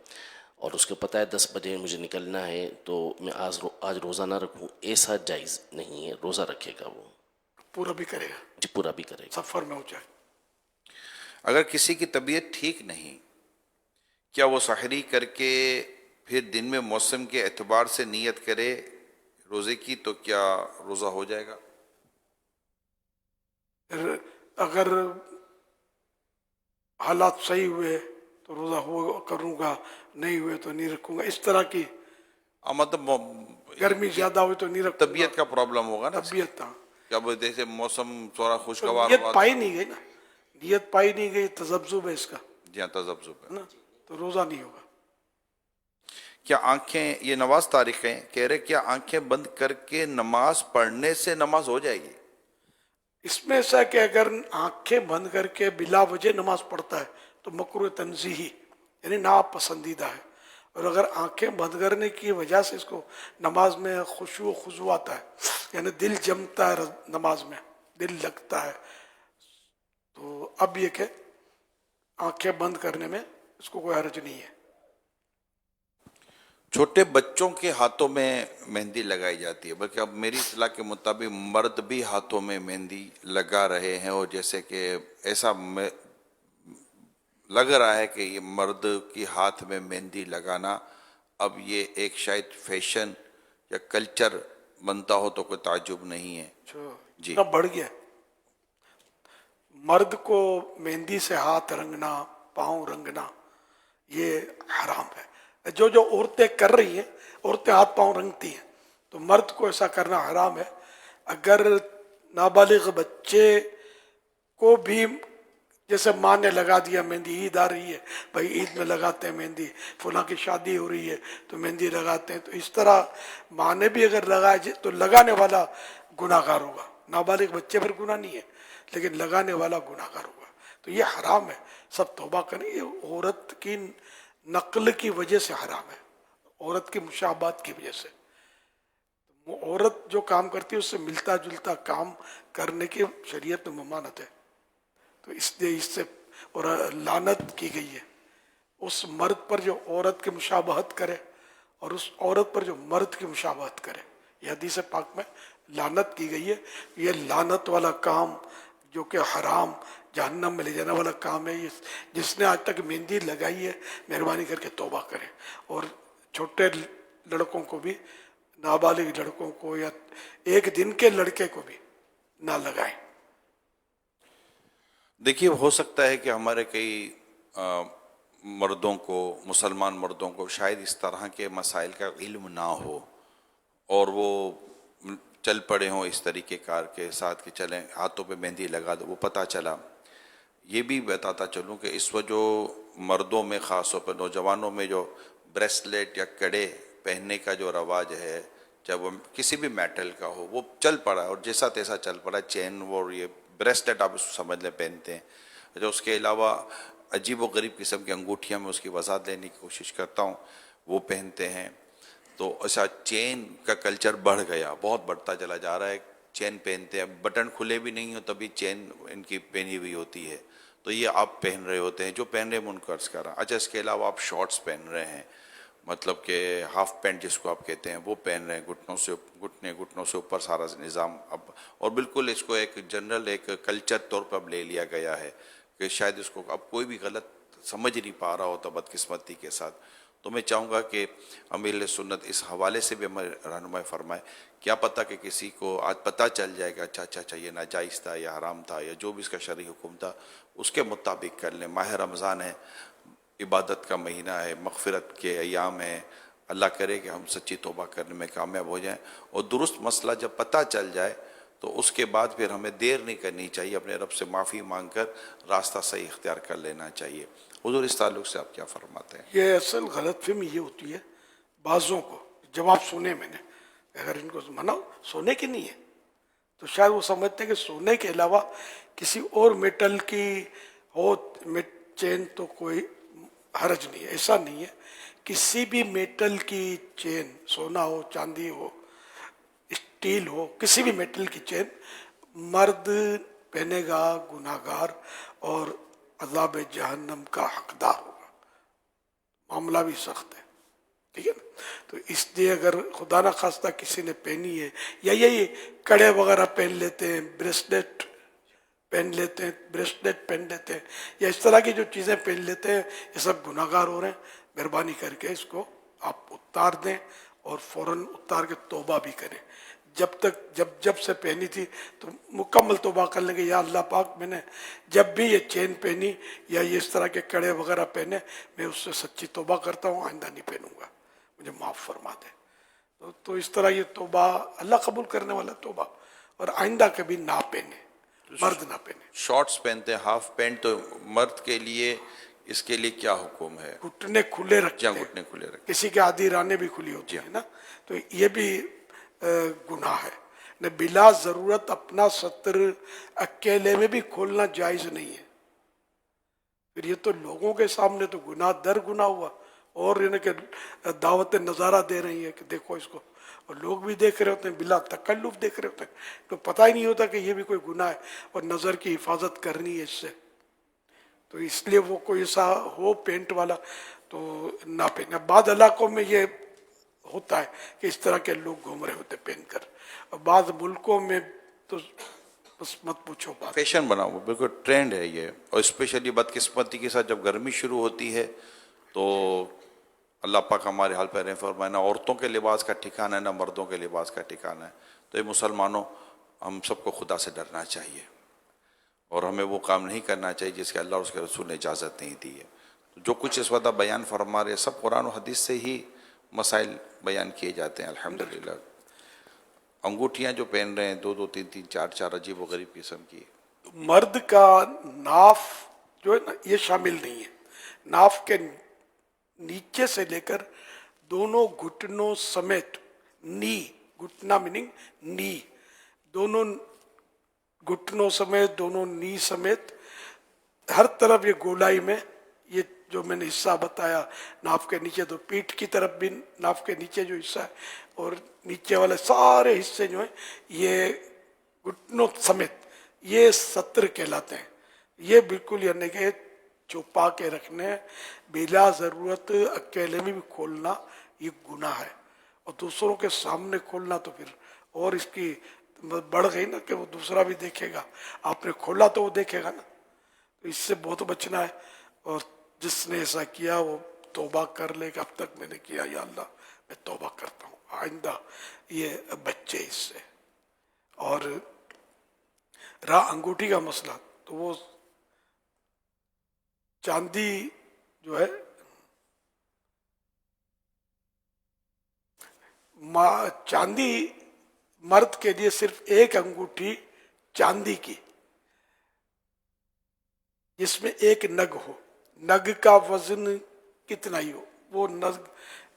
[SPEAKER 9] اور اس کو پتہ ہے 10 بجے مجھے نکلنا ہے تو میں آج روزہ نہ رکھوں، ایسا جائز نہیں ہے. روزہ رکھے گا وہ،
[SPEAKER 2] پورا بھی کرے گا
[SPEAKER 9] جی پورا بھی کرے گا.
[SPEAKER 2] سفر میں ہو جائے.
[SPEAKER 1] اگر کسی کی طبیعت ٹھیک نہیں، کیا وہ سحری کر کے پھر دن میں موسم کے اعتبار سے نیت کرے روزے کی تو کیا روزہ ہو جائے گا؟
[SPEAKER 2] اگر حالات صحیح ہوئے تو روزہ کروں گا، نہیں ہوئے تو نہیں رکھوں گا. اس طرح کی
[SPEAKER 1] مطلب
[SPEAKER 2] گرمی زیادہ ہوئی تو نہیں رکھوں گا.
[SPEAKER 1] طبیعت کا پرابلم ہوگا نا،
[SPEAKER 2] طبیعت ہاں.
[SPEAKER 1] کیا وہ جیسے موسم تھوڑا خوشگوار
[SPEAKER 2] نیت
[SPEAKER 1] ہوا
[SPEAKER 2] پائی نہیں گئی نا، نیت پائی نہیں گئی، تذبذب ہے اس کا
[SPEAKER 1] جی ہاں تذبذب ہے
[SPEAKER 2] نا، تو روزہ نہیں ہوگا.
[SPEAKER 1] کیا آنکھیں، یہ نواز طارق ہیں کہہ رہے کیا آنکھیں بند کر کے نماز پڑھنے سے نماز ہو جائے گی؟
[SPEAKER 2] اس میں ایسا کہ اگر آنکھیں بند کر کے بلا وجہ نماز پڑھتا ہے تو مکروہ تنزیہی یعنی ناپسندیدہ ہے. اور اگر آنکھیں بند کرنے کی وجہ سے اس کو نماز میں خشوع و خضوع آتا ہے، یعنی دل جمتا ہے نماز میں، دل لگتا ہے، تو اب یہ کہ آنکھیں بند کرنے میں اس کو کوئی حرج نہیں ہے.
[SPEAKER 1] چھوٹے بچوں کے ہاتھوں میں مہندی لگائی جاتی ہے، بلکہ اب میری اطلاع کے مطابق مرد بھی ہاتھوں میں مہندی لگا رہے ہیں، اور جیسے کہ ایسا لگ رہا ہے کہ یہ مرد کی ہاتھ میں مہندی لگانا اب یہ ایک شاید فیشن یا کلچر بنتا ہو تو کوئی تعجب نہیں ہے. جی
[SPEAKER 2] اتنا بڑھ گیا. مرد کو مہندی سے ہاتھ رنگنا، پاؤں رنگنا یہ حرام ہے. جو عورتیں کر رہی ہیں، عورتیں ہاتھ پاؤں رنگتی ہیں، تو مرد کو ایسا کرنا حرام ہے. اگر نابالغ بچے کو بھی جیسے ماں نے لگا دیا مہندی، عید آ رہی ہے بھائی عید میں لگاتے ہیں مہندی، فلاں کی شادی ہو رہی ہے تو مہندی لگاتے ہیں، تو اس طرح ماں نے بھی اگر لگایا تو لگانے والا گناہ گار ہوگا. نابالغ بچے پر گناہ نہیں ہے لیکن لگانے والا گناہ گار ہوگا. تو یہ حرام ہے. سب توبہ کریں. یہ عورت کی نقل کی وجہ سے حرام ہے، عورت کی مشابہت کی وجہ سے. عورت جو کام کرتی ہے اس سے ملتا جلتا کام کرنے کی شریعت میں ممانعت ہے. تو اس لیے اس سے اور لعنت کی گئی ہے اس مرد پر جو عورت کی مشابہت کرے اور اس عورت پر جو مرد کی مشابہت کرے. یہ حدیث پاک میں لعنت کی گئی ہے. یہ لعنت والا کام جو کہ حرام جہنم میں لے جانے والا کام ہے. جس نے آج تک مہندی لگائی ہے مہربانی کر کے توبہ کرے. اور چھوٹے لڑکوں کو بھی، نابالغ لڑکوں کو یا ایک دن کے لڑکے کو بھی نہ لگائیں.
[SPEAKER 1] دیکھیے ہو سکتا ہے کہ ہمارے کئی مردوں کو، مسلمان مردوں کو شاید اس طرح کے مسائل کا علم نہ ہو اور وہ چل پڑے ہوں اس طریقے کار کے ساتھ کہ چلیں ہاتھوں پہ مہندی لگا دو. وہ پتہ چلا. یہ بھی بتاتا چلوں کہ اس وقت جو مردوں میں خاص طور پر نوجوانوں میں جو بریسلیٹ یا کڑے پہننے کا جو رواج ہے، چاہے وہ کسی بھی میٹل کا ہو، وہ چل پڑا اور جیسا تیسا چل پڑا. چین وہ یہ بریسلیٹ آپ اس کو سمجھ لیں پہنتے ہیں. جو اس کے علاوہ عجیب و غریب قسم کی انگوٹھیاں میں اس کی وضاحت دینے کی کوشش کرتا ہوں وہ پہنتے ہیں. تو ایسا چین کا کلچر بڑھ گیا، بہت بڑھتا چلا جا رہا ہے. چین پہنتے ہیں، بٹن کھلے بھی نہیں ہو تبھی چین ان کی پہنی ہوئی ہوتی ہے. تو یہ آپ پہن رہے ہوتے ہیں، جو پہن رہے ہیں ان کو عرض کر رہا ہوں. اچھا اس کے علاوہ آپ شارٹس پہن رہے ہیں، مطلب کہ ہاف پینٹ جس کو آپ کہتے ہیں وہ پہن رہے ہیں، گھٹنوں سے اوپر سارا نظام اب، اور بالکل اس کو ایک جنرل ایک کلچر طور پر اب لے لیا گیا ہے کہ شاید اس کو اب کوئی بھی غلط سمجھ نہیں پا رہا ہوتا بدقسمتی کے ساتھ. تو میں چاہوں گا کہ امیر سنت اس حوالے سے بھی ہمیں رہنمائی فرمائے. کیا پتہ کہ کسی کو آج پتہ چل جائے گا اچھا یہ ناجائز تھا یا حرام تھا یا جو بھی اس کا شرعی حکم تھا اس کے مطابق کر لیں. ماہ رمضان ہے، عبادت کا مہینہ ہے، مغفرت کے ایام ہیں. اللہ کرے کہ ہم سچی توبہ کرنے میں کامیاب ہو جائیں اور درست مسئلہ جب پتہ چل جائے تو اس کے بعد پھر ہمیں دیر نہیں کرنی چاہیے، اپنے رب سے معافی مانگ کر راستہ صحیح اختیار کر لینا چاہیے۔ حضور اس تعلق سے آپ کیا فرماتے ہیں؟
[SPEAKER 2] یہ اصل غلط فہمی یہ ہوتی ہے بعضوں کو، جب آپ سنے میں نے اگر ان کو منع سونے کی نہیں ہے تو شاید وہ سمجھتے ہیں کہ سونے کے علاوہ کسی اور میٹل کی ہو چین تو کوئی حرج نہیں ہے۔ ایسا نہیں ہے، کسی بھی میٹل کی چین، سونا ہو، چاندی ہو، اسٹیل ہو، کسی بھی میٹل کی چین مرد پہنے گا گناہگار اور عذاب جہنم کا حقدار ہوگا۔ معاملہ بھی سخت ہے، ٹھیک ہے نا؟ تو اس لیے اگر خدا نہ خواستہ کسی نے پہنی ہے یا یہ کڑے وغیرہ پہن لیتے ہیں، بریسلیٹ پہن لیتے ہیں، بریسلیٹ پہن لیتے ہیں، یا اس طرح کی جو چیزیں پہن لیتے ہیں، یہ سب گناہگار ہو رہے ہیں۔ مہربانی کر کے اس کو آپ اتار دیں اور فوراً اتار کے توبہ بھی کریں۔ جب تک جب سے پہنی تھی تو مکمل توبہ کر لیں گے، یا اللہ پاک میں نے جب بھی یہ چین پہنی یا یہ اس طرح کے کڑے وغیرہ پہنے، میں اس سے سچی توبہ کرتا ہوں، آئندہ نہیں پہنوں گا، مجھے معاف فرما دے۔ تو اس طرح یہ توبہ اللہ قبول کرنے والا توبہ، اور آئندہ کبھی نہ پہنے، مرد نہ پہنے۔
[SPEAKER 1] شارٹس پہنتے ہیں، ہاف پینٹ، تو مرد کے لیے اس کے لیے کیا حکم ہے؟
[SPEAKER 2] گھٹنے کھلے رکھتے
[SPEAKER 1] جہاں
[SPEAKER 2] ہیں،
[SPEAKER 1] گھٹنے کھلے رکھتے
[SPEAKER 2] کسی کے آدھی رانیں بھی کھلی ہوتی ہیں نا، تو یہ بھی گناہ ہے۔ نہ بلا ضرورت اپنا سطر اکیلے میں بھی کھولنا جائز نہیں ہے، پھر یہ تو لوگوں کے سامنے تو گناہ در گناہ ہوا، اور انہیں کہ دعوت نظارہ دے رہی ہے کہ دیکھو اس کو، اور لوگ بھی دیکھ رہے ہوتے ہیں، بلا تکلف دیکھ رہے ہوتے ہیں، تو پتہ ہی نہیں ہوتا کہ یہ بھی کوئی گناہ ہے، اور نظر کی حفاظت کرنی ہے اس سے۔ تو اس لیے وہ کوئی ایسا ہو پینٹ والا تو نہ پہنے۔ بعض علاقوں میں یہ ہوتا ہے کہ اس طرح کے لوگ گھوم رہے ہوتے پہن کر، اور بعض ملکوں میں تو بس مت پوچھو بات۔
[SPEAKER 1] فیشن بنا ہوا، بالکل ٹرینڈ ہے یہ، اور اسپیشلی بدقسمتی کے ساتھ جب گرمی شروع ہوتی ہے تو اللہ پاک ہمارے حال پہ رحم فرمائے، نہ عورتوں کے لباس کا ٹھکانہ ہے، نہ مردوں کے لباس کا ٹھکانہ ہے۔ تو یہ مسلمانوں، ہم سب کو خدا سے ڈرنا چاہیے، اور ہمیں وہ کام نہیں کرنا چاہیے جس کے اللہ اور اس کے رسول نے اجازت نہیں دی ہے۔ تو جو کچھ اس وقت بیان فرما رہے سب قرآن و حدیث سے ہی مسائل بیان کیے جاتے ہیں الحمدللہ۔ انگوٹھیاں جو پہن رہے ہیں 2 3 4 4 عجیب و غریب قسم کی،
[SPEAKER 2] مرد کا ناف جو ہے نا یہ شامل نہیں ہے، ناف کے نیچے سے لے کر دونوں گھٹنوں سمیت، نی گھٹنا میننگ نی، دونوں گھٹنوں سمیت، دونوں نی سمیت ہر طرف یہ گولائی میں، یہ جو میں نے حصہ بتایا ناف کے نیچے، تو پیٹھ کی طرف بھی ناف کے نیچے جو حصہ ہے اور نیچے والے سارے حصے جو ہیں یہ گھٹنوں سمیت یہ ستر کہلاتے ہیں۔ یہ بالکل یعنی کہ چھپا کے رکھنے، بلا ضرورت اکیلے میں بھی کھولنا یہ گناہ ہے، اور دوسروں کے سامنے کھولنا تو پھر اور اس کی بڑھ گئی نا کہ وہ دوسرا بھی دیکھے گا، آپ نے کھولا تو وہ دیکھے گا نا۔ تو اس سے بہت بچنا ہے، اور جس نے ایسا کیا وہ توبہ کر لے کہ اب تک میں نے کیا، یا اللہ میں توبہ کرتا ہوں، آئندہ یہ بچے اس سے۔ اور رہا انگوٹھی کا مسئلہ، تو وہ چاندی جو ہے چاندی مرد کے لیے صرف ایک انگوٹھی چاندی کی جس میں ایک نگ ہو، نگ کا وزن کتنا ہی ہو، وہ نگ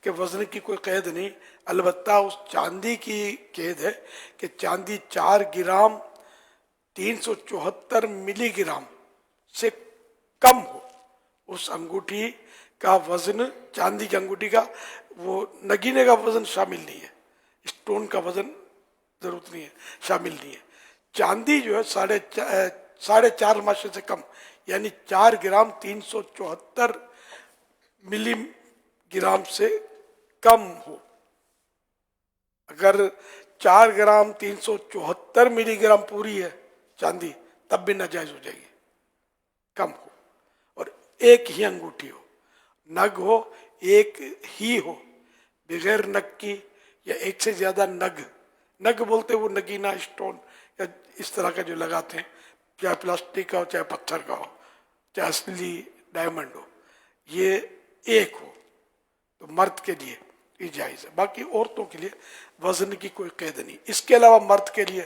[SPEAKER 2] کے وزن کی کوئی قید نہیں، البتہ اس چاندی کی قید ہے کہ چاندی 4 گرام 374 ملی گرام سے کم ہو۔ اس انگوٹھی کا وزن، چاندی کی انگوٹھی کا، وہ نگینے کا وزن شامل نہیں ہے، اسٹون کا وزن ضرورت نہیں ہے، شامل نہیں ہے۔ چاندی جو ہے 4.5 ماشے سے کم، یعنی 4 گرام 374 ملی گرام سے کم ہو۔ اگر 4 گرام 374 ملی گرام پوری ہے چاندی تب بھی ناجائز ہو جائے گی، کم ہو، اور ایک ہی انگوٹھی ہو، نگ ہو ایک ہی ہو، بغیر نگ کی یا ایک سے زیادہ نگ بولتے وہ نگینہ اسٹون یا اس طرح کا جو لگاتے ہیں، چاہے پلاسٹک کا ہو چاہے پتھر کا ہو چاہے اصلی ڈائمنڈ ہو، یہ ایک ہو تو مرد کے لیے یہ جائز ہے۔ باقی عورتوں کے لیے وزن کی کوئی قید نہیں۔ اس کے علاوہ مرد کے لیے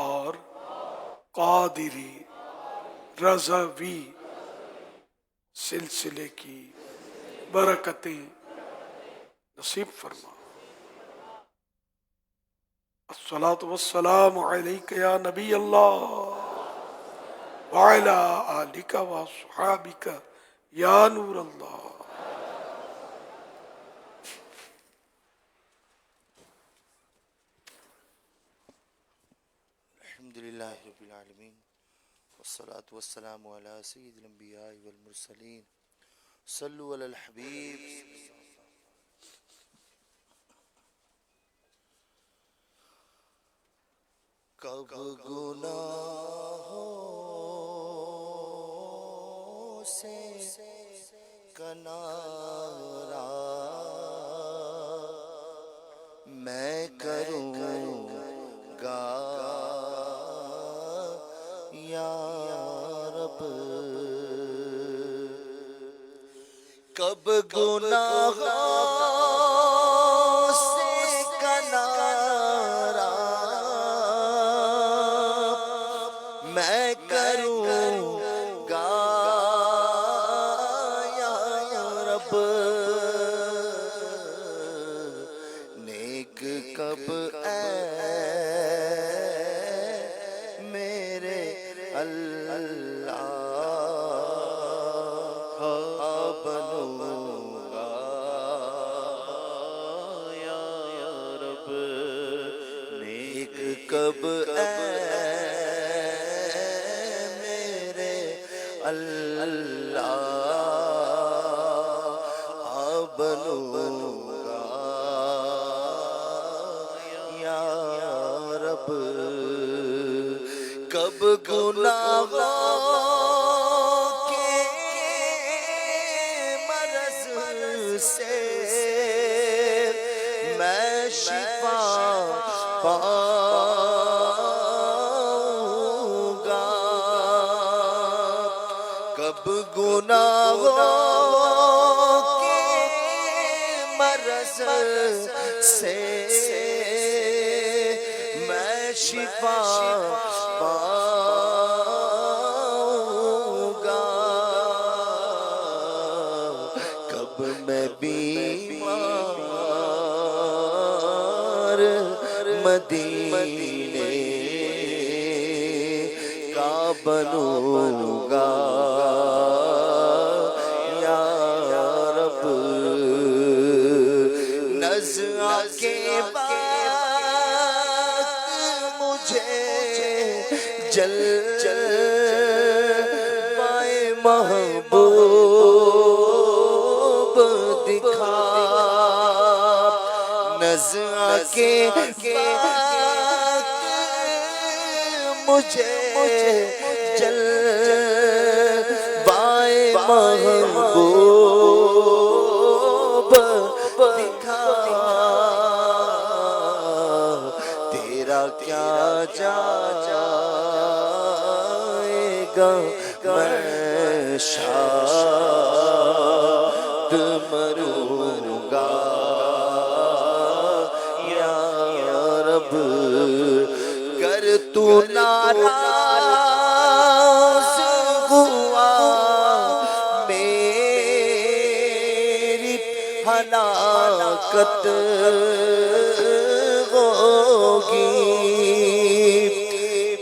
[SPEAKER 2] اور قادری رضوی سلسلے کی برکتیں نصیب فرما. الصلاۃ والسلام علیک یا نبی اللہ وعلی آلک واصحابک یا نور اللہ.
[SPEAKER 10] الحمدللہ رب العالمین والصلاة والسلام علی سید الانبیاء والمرسلین صلو علی الحبیب. کب گناہوں سے کنارہ میں کروں گا یا رب. کب گناہوں سے کنارہ میں کروں گا یا رب. نیک کب میرے اللہ بنوں گا یا رب. نیک کب میرے اللہ بنوں گا یا رب. کب گناہوں کے مرض سے میں شفا پاؤں گا. کب گناہوں کے مرض سے میں شفا پاؤں گا. کب میں بیمار مدینے کا بنوں گا یا رب. نزع کے بعد مجھے جلوۂ محبوب دکھا. نزع کے بعد مجھے جلوۂ محبوب دکھا. تیرا کیا جائے گا میں شاد مروں گا یا رب. گر تو ناراض ہوا میری ہلاکت ہوگی.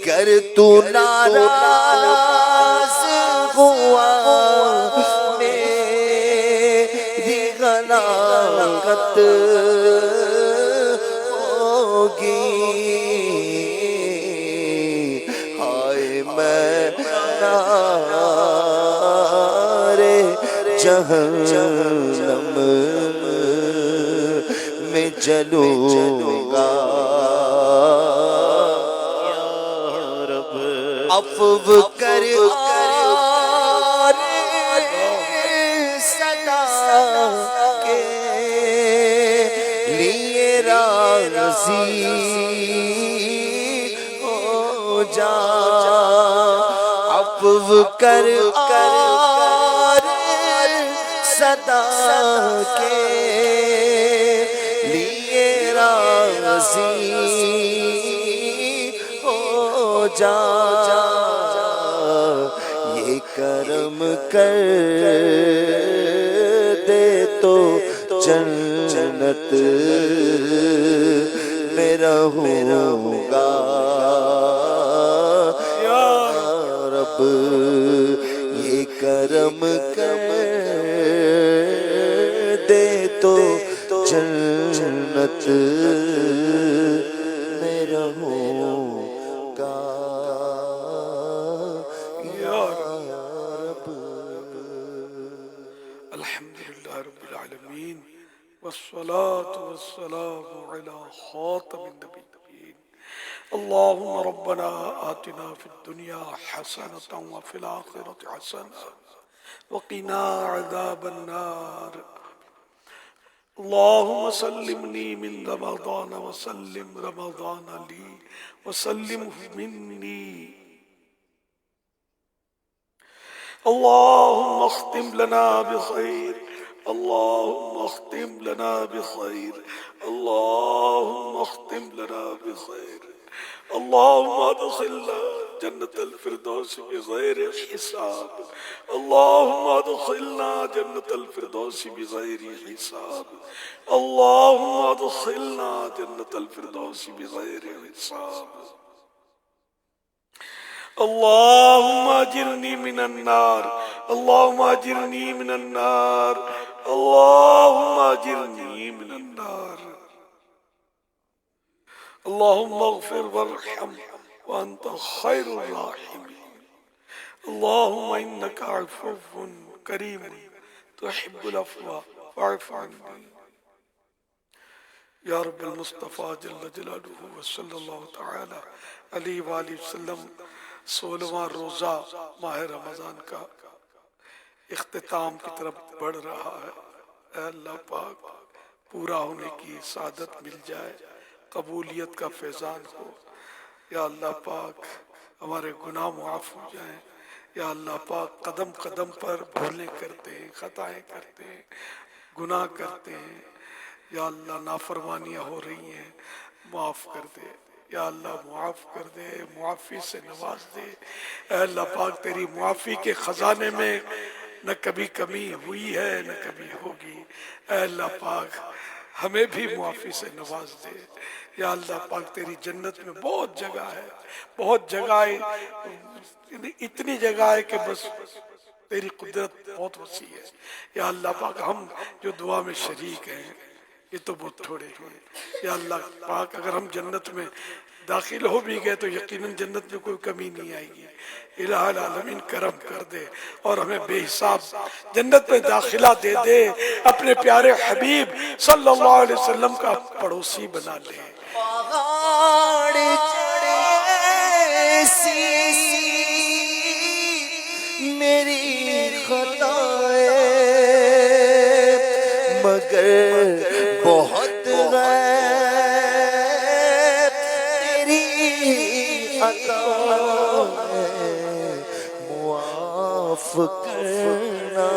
[SPEAKER 10] گر تو ناراض ہوا میری ہلاکت ہوگی. ہائے میں نارے جہنم میں جلوں گا یا رب. عفو کر اور صدا کے لیے راضی ہو جا. عفو کر اور صدا کے لیے راضی ہو جا یہ کرم کر دے تو جنت میں رہوں گا یا رب یہ کرم کر دے تو جنت میں رہوں گا یا رب.
[SPEAKER 2] الحمدللہ رب العالمین والصلاة والسلام على خاتم النبیین. اللهم ربنا آتنا في الدنيا حسنة وفي الآخرة حسنة وقنا عذاب النار. اللهم سلمني من رمضان وسلم رمضان لي وسلمه مني. اللهم اختم لنا بخير اللهم اختم لنا بخير اللهم اختم لنا بخير. اللهم ادخلنا جنة الفردوس بغير حساب اللهم ادخلنا جنة الفردوس بغير حساب اللهم ادخلنا جنة الفردوس بغير حساب. اللهم اجرني من النار اللهم اجرني من النار اللهم اجرني من النار. اللهم اغفر وارحم وانت خير الراحمين. اللهم انك عفو كريم تحب العفو فاعف عني. یا رب المصطفیٰ جل جلالہ وصلی اللہ تعالی علیہ وآلہ وسلم. 16واں روزہ ماہ رمضان کا اختتام کی طرف بڑھ رہا ہے. اے اللہ پاک پورا ہونے کی سعادت مل جائے قبولیت کا فیضان ہو. یا اللہ پاک ہمارے گناہ معاف ہو جائیں. یا اللہ پاک قدم قدم پر بھولیں کرتے ہیں خطائیں کرتے ہیں گناہ کرتے ہیں. یا اللہ نافرمانیاں ہو رہی ہیں معاف کر دے. یا اللہ معاف کر دے معافی سے نواز دے. اے اللہ پاک تیری معافی کے خزانے میں نہ کبھی کمی ہوئی ہے نہ کبھی ہوگی. اے اللہ پاک ہمیں بھی معافی سے نواز دے. یا اللہ پاک تیری جنت میں بہت جگہ ہے بہت جگہ ہے اتنی جگہ ہے کہ بس تیری قدرت بہت وسیع ہے. یا اللہ پاک ہم جو دعا میں شریک ہیں یہ تو بہت تھوڑے ہیں. یا اللہ پاک اگر ہم جنت میں داخل ہو بھی گئے تو یقیناً جنت میں کوئی کمی نہیں آئے گی. الہ العالمین کرم کر دے اور ہمیں بے حساب جنت میں داخلہ دے دے. اپنے پیارے حبیب صلی اللہ علیہ وسلم کا پڑوسی بنا لے.
[SPEAKER 10] پہاڑ جیسی میری خطائیں مگر بہت تیری عطا معاف کرنا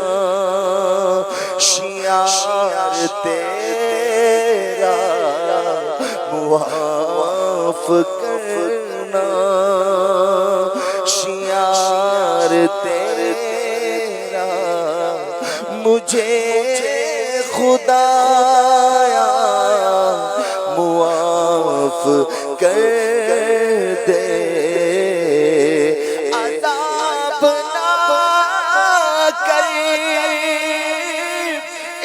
[SPEAKER 10] شیار تیرا معاف کرنا شیار تیرا مجھے خدایا معاف کر دے. عذاب نہ کر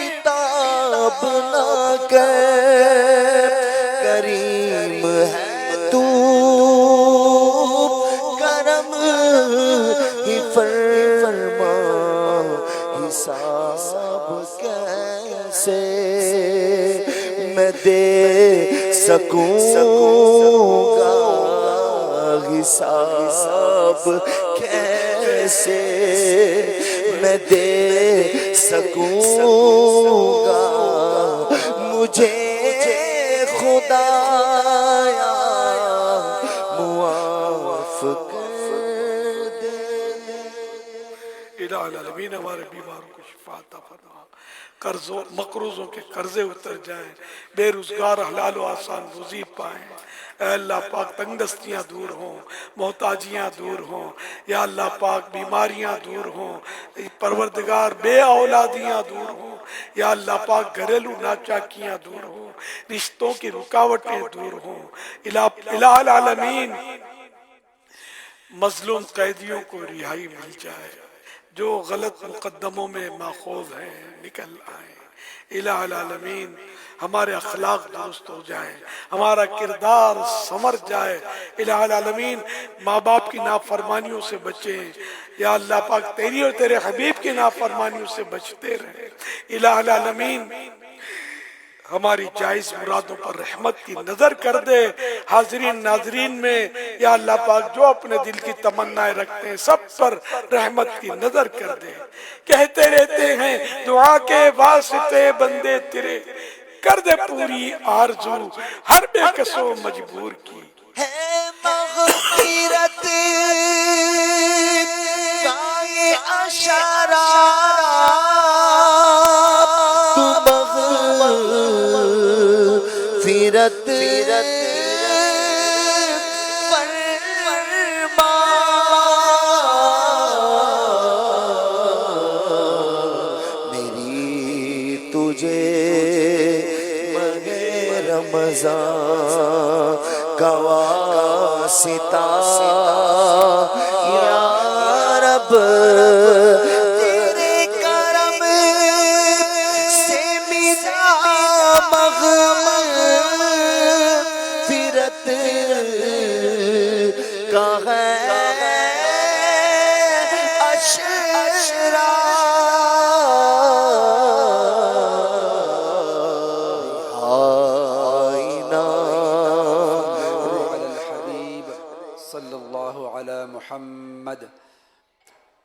[SPEAKER 10] عتاب نہ کر کریم ہے تو کرم ہی فرما. حساب کیسے میں دے سکوں گا حساب کیسے میں دے سکوں گا مجھے خدایا معاف کر دے.
[SPEAKER 2] الہ العالمین ہمارے بیماروں کو شفا عطا فرما، قرضوں مقروضوں کے قرضے اتر جائیں، بے روزگار حلال و آسان روزی پائیں، اے اللہ پاک تنگ دستیاں دور ہوں، محتاجیاں دور ہوں، یا اللہ پاک بیماریاں دور ہوں، پروردگار بے اولادیاں دور ہوں، یا اللہ پاک گھریلو ناچاکیاں دور ہوں، رشتوں کی رکاوٹیں دور ہوں، الہ العالمین مظلوم قیدیوں کو رہائی مل جائے، جو غلط مقدموں میں ماخوذ ہیں نکل آئیں، الہ العالمین ہمارے اخلاق درست ہو جائیں، ہمارا کردار سمر جائے، الہ العالمین ماں باپ کی نافرمانیوں سے بچیں، یا اللہ پاک تیری اور تیرے حبیب کی نافرمانیوں سے بچتے رہیں، الہ العالمین ہماری جائز مرادوں پر رحمت کی نظر کر دے، حاضرین ناظرین میں یا اللہ پاک جو اپنے دل کی تمنائیں رکھتے ہیں سب پر رحمت کی نظر کر دے، کہتے رہتے ہیں دعا کے واسطے بندے تیرے، کر دے پوری آرزو ہر بے کس و مجبور کی،
[SPEAKER 10] ہے مغفرت کا یہ اشارہ، مغفرت فرما، میری تجھے ماہ رمضان کا واسطہ یا رب، تیرے کرم سے ملا مغفرت کا ہے اشرا،
[SPEAKER 11] صلی اللہ علی محمد۔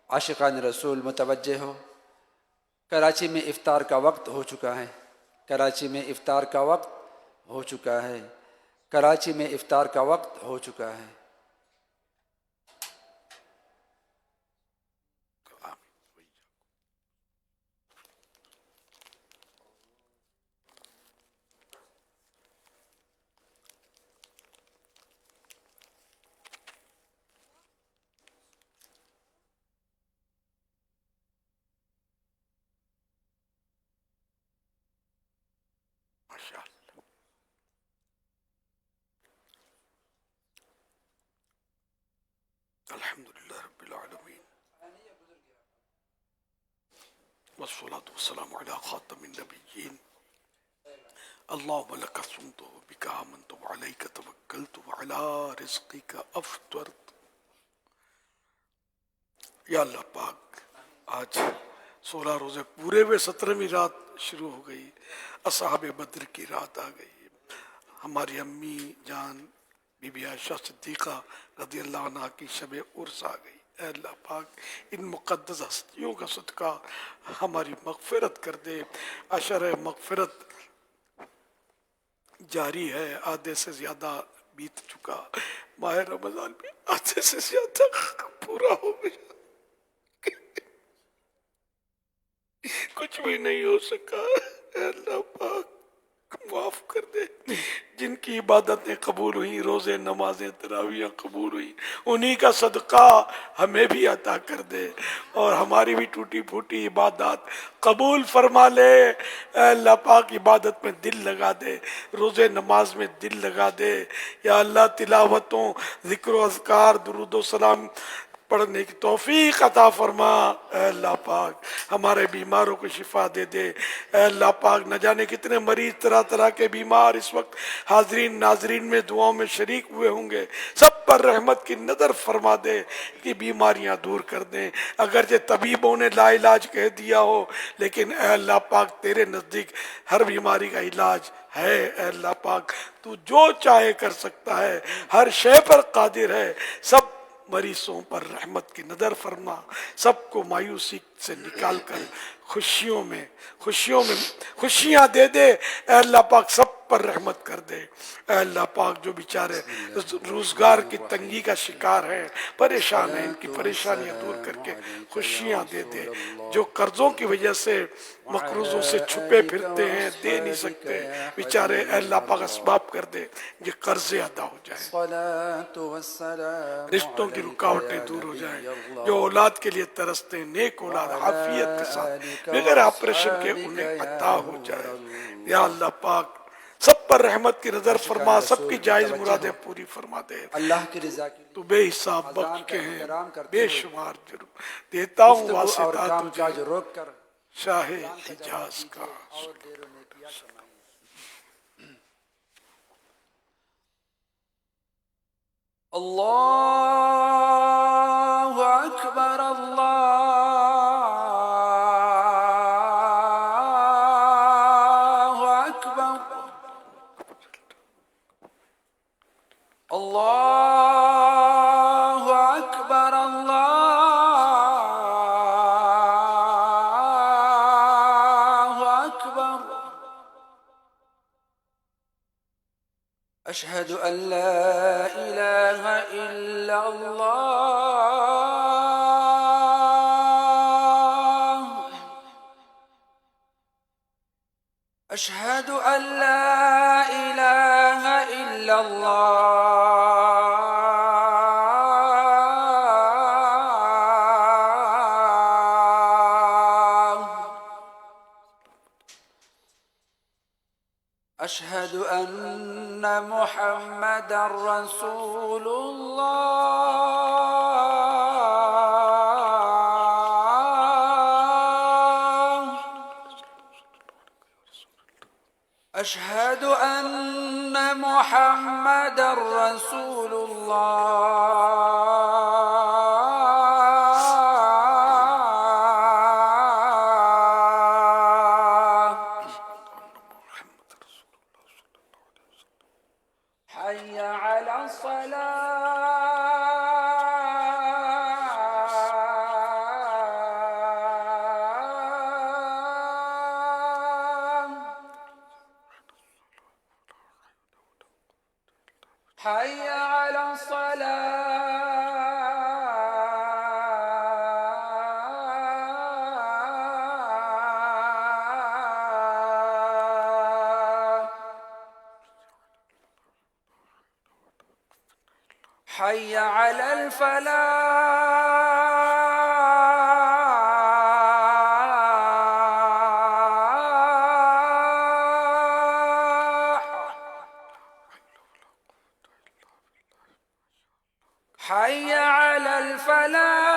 [SPEAKER 11] عاشقان رسول متوجہ ہو، کراچی میں افطار کا وقت ہو چکا ہے، کراچی میں افطار کا وقت ہو چکا ہے، کراچی میں افطار کا وقت ہو چکا ہے۔
[SPEAKER 2] الحمدللہ رب العالمین والصلاة والسلام علی خاتم النبیین، اللہم لک صمت وبک آمنت وعلیک توکلت وعلی رزقک افطرت۔ یا اللہ پاک آج 16 روزے پورے ہوئے، 17ویں رات شروع ہو گئی، اصحاب بدر کی رات آ گئی، ہماری امی جان بی بی عائشہ صدیقہ رضی اللہ عنہ کی شب عرس آ گئی۔ اے اللہ پاک ان مقدس ہستیوں کا صدقہ ہماری مغفرت کر دے، عشر مغفرت جاری ہے، آدھے سے زیادہ بیت چکا، ماہ رمضان بھی آدھے سے زیادہ پورا ہو گیا، کچھ بھی نہیں ہو سکا۔ اے اللہ پاک معاف کر دے، جن کی عبادتیں قبول ہوئی، روزے نمازیں تراویح قبول ہوئی، انہی کا صدقہ ہمیں بھی عطا کر دے، اور ہماری بھی ٹوٹی پھوٹی عبادات قبول فرما لے۔ اے اللہ پاک عبادت میں دل لگا دے، روزے نماز میں دل لگا دے، یا اللہ تلاوتوں، ذکر و اذکار، درود و سلام پڑھنے کی توفیق عطا فرما۔ اے اللہ پاک ہمارے بیماروں کو شفا دے دے۔ اے اللہ پاک نہ جانے کتنے مریض طرح طرح کے بیمار اس وقت حاضرین ناظرین میں دعاؤں میں شریک ہوئے ہوں گے، سب پر رحمت کی نظر فرما دے، کہ بیماریاں دور کر دیں، اگرچہ طبیبوں نے لا علاج کہہ دیا ہو، لیکن اے اللہ پاک تیرے نزدیک ہر بیماری کا علاج ہے۔ اے اللہ پاک تو جو چاہے کر سکتا ہے، ہر شے پر قادر ہے، سب مریضوں پر رحمت کی نظر فرما، سب کو مایوسی سے نکال کر خوشیوں میں خوشیاں دے دے۔ اے اللہ پاک سب پر رحمت کر دے۔ اے اللہ پاک جو بیچارے روزگار کی تنگی کا شکار ہیں، پریشان ہیں، ان کی پریشانیاں دور کر کے خوشیاں دے دے۔ جو قرضوں کی وجہ سے مقروضوں سے چھپے پھرتے ہیں، دے نہیں سکتے، بیچارے اے اللہ پاک اسباب کر دے یہ قرضے ادا ہو جائیں، رشتوں کی رکاوٹیں دور ہو جائیں، جو اولاد کے لیے ترستے ہیں نیک اولاد عافیت کے ساتھ بغیر آپریشن کے انہیں عطا ہو جائے۔ یا اللہ پاک سب پر رحمت کی نظر فرما، سب کی جائز مرادیں پوری فرما دے۔
[SPEAKER 11] اللہ کی رضا کے
[SPEAKER 2] تو بے حساب بخش کے ہیں، بے شمار جرم دیتا ہوں واسطہ تجھے
[SPEAKER 11] روک کر
[SPEAKER 2] شاہ حجاز کا۔
[SPEAKER 11] اللہ اکبر اللہ اکبر اللہ اکبر اللہ اکبر اشہد ان لا الہ الا اللہ اشہد ان لا الہ الا اللہ اشہد ان محمد رسول اللہ اشہد ان محمد رسول اللہ حي على الصلاة حي على الصلاة حي على الفلاح حي على الفلاح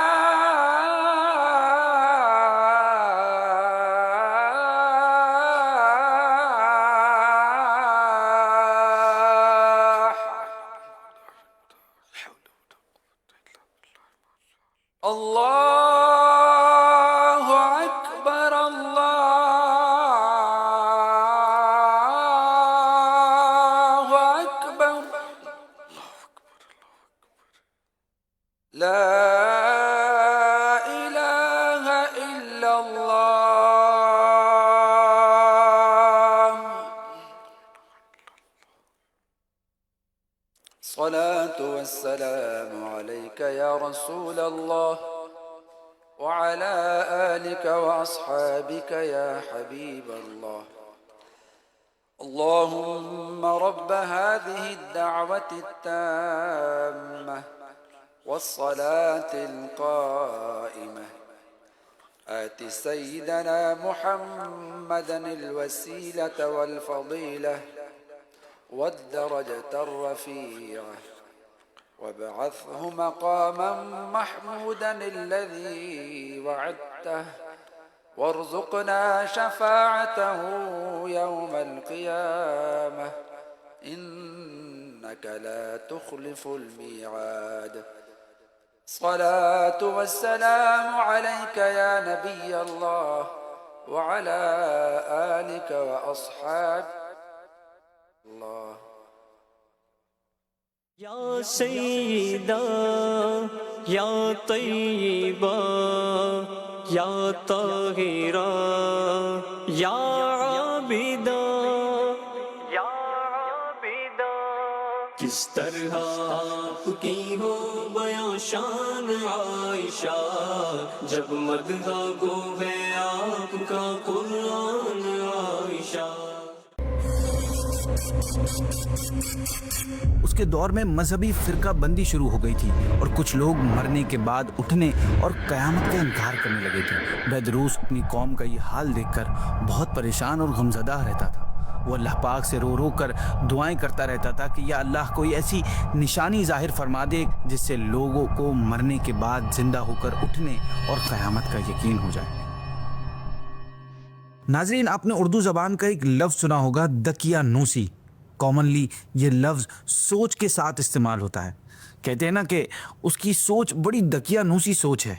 [SPEAKER 11] اللہ اکبر اللہ اکبر لا الہ الا اللہ الصلاة والسلام عليك يا رسول الله وعلى آلك وأصحابك يا حبيب الله اللهم رب هذه الدعوة التامة والصلاة القائمة آت سيدنا محمدا الوسيلة والفضيلة والدرجة الرفيعة وابعثه مقاما محمودا الذي وعدته وارزقنا شفاعته يوم القيامة إنك لا تخلف الميعاد الصلاة والسلام عليك يا نبي الله وعلى آلك وأصحابك الله
[SPEAKER 12] یا سیدہ یا طیبہ یا طاہرہ یا عابدہ یا کس طرح آپ کی ہو بیاں شان عائشہ، جب مدح گو ہے آپ کا قرآن عائشہ۔
[SPEAKER 13] اس کے دور میں مذہبی فرقہ بندی شروع ہو گئی تھی اور کچھ لوگ مرنے کے بعد اٹھنے اور قیامت کا انکار کرنے لگے تھے۔ بہدروس اپنی قوم کا یہ حال دیکھ کر بہت پریشان اور غمزدہ رہتا تھا۔ وہ اللہ پاک سے رو رو کر دعائیں کرتا رہتا تھا کہ یا اللہ کوئی ایسی نشانی ظاہر فرما دے جس سے لوگوں کو مرنے کے بعد زندہ ہو کر اٹھنے اور قیامت کا یقین ہو جائے۔ ناظرین، آپ نے اردو زبان کا ایک لفظ سنا ہوگا دقیانوسی۔ کامنلی یہ لفظ سوچ کے ساتھ استعمال ہوتا ہے۔ کہتے ہیں نا کہ اس کی سوچ بڑی دقیانوسی سوچ ہے۔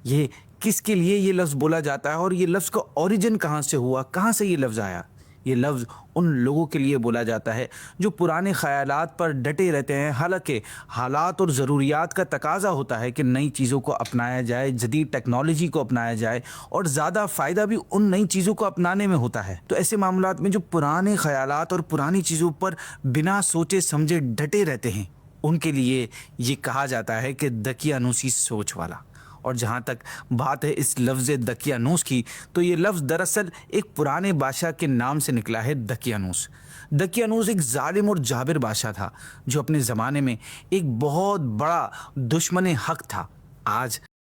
[SPEAKER 13] یہ کس کے لیے یہ لفظ بولا جاتا ہے اور یہ لفظ کا اوریجن کہاں سے ہوا، کہاں سے یہ لفظ آیا؟ یہ لفظ ان لوگوں کے لیے بولا جاتا ہے جو پرانے خیالات پر ڈٹے رہتے ہیں، حالانکہ حالات اور ضروریات کا تقاضا ہوتا ہے کہ نئی چیزوں کو اپنایا جائے، جدید ٹیکنالوجی کو اپنایا جائے، اور زیادہ فائدہ بھی ان نئی چیزوں کو اپنانے میں ہوتا ہے۔ تو ایسے معاملات میں جو پرانے خیالات اور پرانی چیزوں پر بنا سوچے سمجھے ڈٹے رہتے ہیں، ان کے لیے یہ کہا جاتا ہے کہ دقیانوسی سوچ والا۔ اور جہاں تک بات ہے اس لفظ دقیانوس کی، تو یہ لفظ دراصل ایک پرانے بادشاہ کے نام سے نکلا ہے، دقیانوس۔ دقیانوس ایک ظالم اور جابر بادشاہ تھا جو اپنے زمانے میں ایک بہت بڑا دشمن حق تھا۔ آج